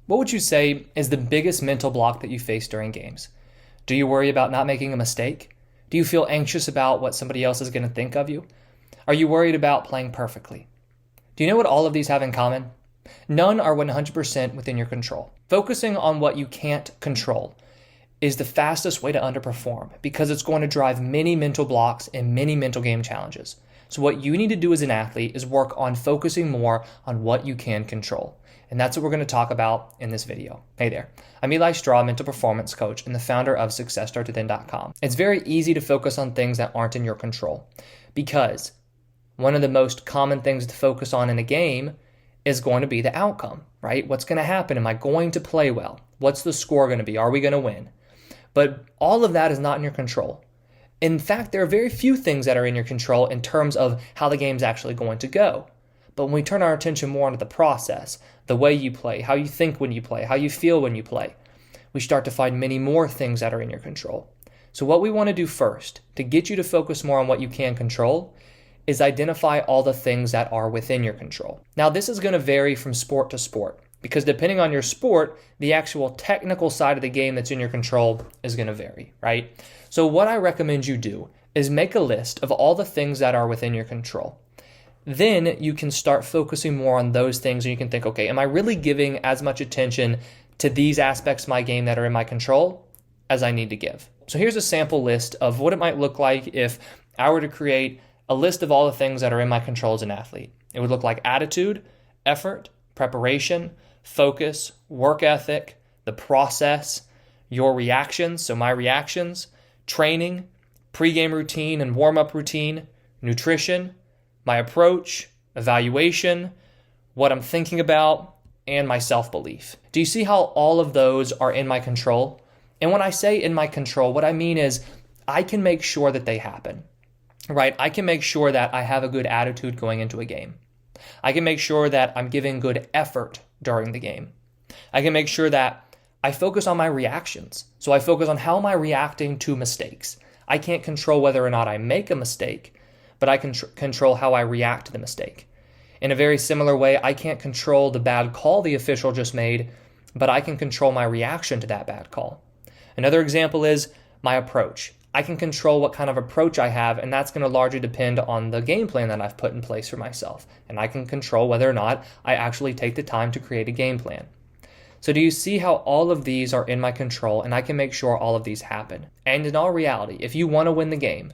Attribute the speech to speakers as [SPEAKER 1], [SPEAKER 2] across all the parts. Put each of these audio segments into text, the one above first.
[SPEAKER 1] What would you say is the biggest mental block that you face during games? Do you worry about not making a mistake? Do you feel anxious about what somebody else is going to think of you? Are you worried about playing perfectly? Do you know what all of these have in common? None are 100% within your control. Focusing on what you can't control is the fastest way to underperform because it's going to drive many mental blocks and many mental game challenges. So what you need to do as an athlete is work on focusing more on what you can control. And that's what we're going to talk about in this video. Hey there, I'm Eli Straw, mental performance coach and the founder of SuccessStartsWithin.com. It's very easy to focus on things that aren't in your control because one of the most common things to focus on in a game is going to be the outcome, right? What's going to happen? Am I going to play well? What's the score going to be? Are we going to win? But all of that is not in your control. In fact, there are very few things that are in your control in terms of how the game's actually going to go. But when we turn our attention more onto the process, the way you play, how you think when you play, how you feel when you play, we start to find many more things that are in your control. So what we want to do first to get you to focus more on what you can control is identify all the things that are within your control. Now, this is going to vary from sport to sport because depending on your sport, the actual technical side of the game that's in your control is going to vary, right? So what I recommend you do is make a list of all the things that are within your control. Then you can start focusing more on those things and you can think, okay, am I really giving as much attention to these aspects of my game that are in my control as I need to give? So here's a sample list of what it might look like if I were to create a list of all the things that are in my control as an athlete. It would look like attitude, effort, preparation, focus, work ethic, the process, your reactions, so my reactions, training, pregame routine and warm-up routine, nutrition, my approach, evaluation, what I'm thinking about, and my self-belief. Do you see how all of those are in my control? And when I say in my control, what I mean is I can make sure that they happen, right? I can make sure that I have a good attitude going into a game. I can make sure that I'm giving good effort during the game. I can make sure that I focus on my reactions. So I focus on how am I reacting to mistakes. I can't control whether or not I make a mistake, but I can control how I react to the mistake. In a very similar way, I can't control the bad call the official just made, but I can control my reaction to that bad call. Another example is my approach. I can control what kind of approach I have, and that's going to largely depend on the game plan that I've put in place for myself. And I can control whether or not I actually take the time to create a game plan. So do you see how all of these are in my control and I can make sure all of these happen? And in all reality, if you want to win the game,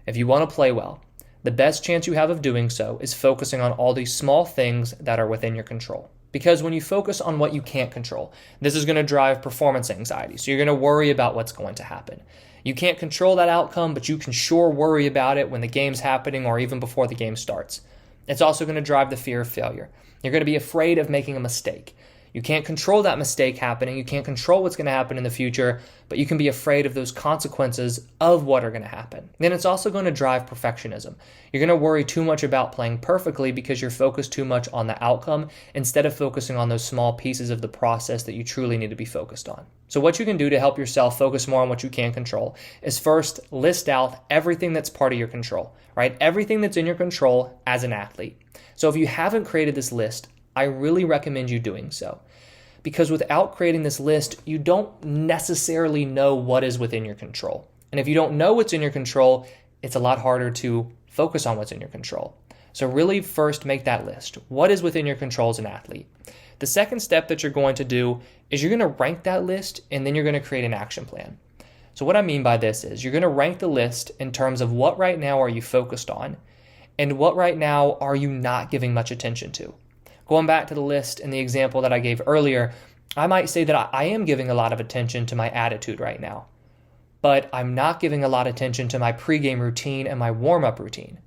[SPEAKER 1] if you want to play well, the best chance you have of doing so is focusing on all these small things that are within your control. Because when you focus on what you can't control, this is going to drive performance anxiety. So you're going to worry about what's going to happen. You can't control that outcome, but you can sure worry about it when the game's happening or even before the game starts. It's also going to drive the fear of failure. You're going to be afraid of making a mistake. You can't control that mistake happening. You can't control what's going to happen in the future, but you can be afraid of those consequences of what are going to happen. Then it's also going to drive perfectionism. You're going to worry too much about playing perfectly because you're focused too much on the outcome instead of focusing on those small pieces of the process that you truly need to be focused on. So what you can do to help yourself focus more on what you can control is first list out everything that's part of your control, right? Everything that's in your control as an athlete. So if you haven't created this list, I really recommend you doing so. Because without creating this list, you don't necessarily know what is within your control. And if you don't know what's in your control, it's a lot harder to focus on what's in your control. So really first make that list. What is within your control as an athlete? The second step that you're going to do is you're going to rank that list and then you're going to create an action plan. So what I mean by this is you're going to rank the list in terms of what right now are you focused on and what right now are you not giving much attention to. Going back to the list and the example that I gave earlier, I might say that I am giving a lot of attention to my attitude right now, but I'm not giving a lot of attention to my pregame routine and my warm-up routine.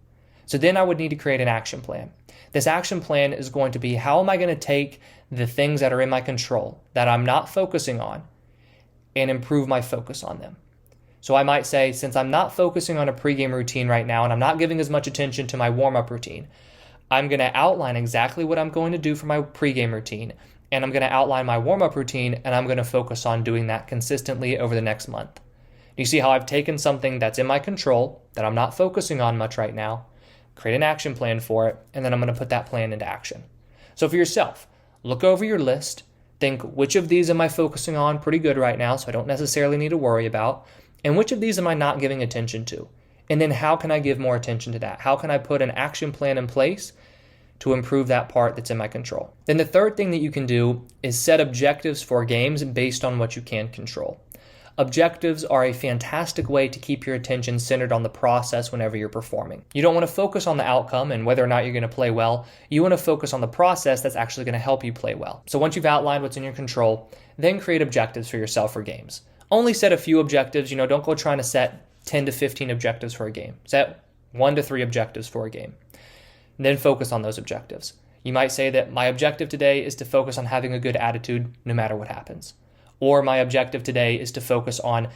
[SPEAKER 1] So then I would need to create an action plan. This action plan is going to be how am I going to take the things that are in my control that I'm not focusing on and improve my focus on them. So I might say, since I'm not focusing on a pregame routine right now and I'm not giving as much attention to my warm-up routine, I'm going to outline exactly what I'm going to do for my pregame routine, and I'm going to outline my warm-up routine, and I'm going to focus on doing that consistently over the next month. Do you see how I've taken something that's in my control, that I'm not focusing on much right now, create an action plan for it, and then I'm going to put that plan into action. So for yourself, look over your list, Think, which of these am I focusing on pretty good right now, so I don't necessarily need to worry about? And which of these am I not giving attention to? And then how can I give more attention to that? How can I put an action plan in place to improve that part that's in my control? Then the third thing that you can do is set objectives for games based on what you can control. Objectives are a fantastic way to keep your attention centered on the process whenever you're performing. You don't want to focus on the outcome and whether or not you're going to play well. You want to focus on the process that's actually going to help you play well. So once you've outlined what's in your control, then create objectives for yourself for games. Only set a few objectives. Don't go trying to set 10 to 15 objectives for a game. Set 1 to 3 objectives for a game. And then focus on those objectives. You might say that my objective today is to focus on having a good attitude no matter what happens. Or my objective today is to focus on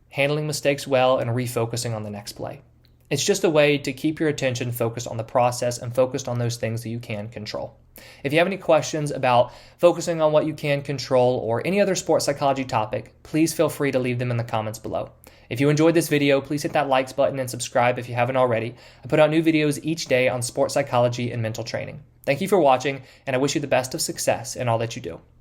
[SPEAKER 1] handling mistakes well and refocusing on the next play. It's just a way to keep your attention focused on the process and focused on those things that you can control. If you have any questions about focusing on what you can control or any other sports psychology topic, please feel free to leave them in the comments below. If you enjoyed this video, please hit that likes button and subscribe if you haven't already. I put out new videos each day on sports psychology and mental training. Thank you for watching, and I wish you the best of success in all that you do.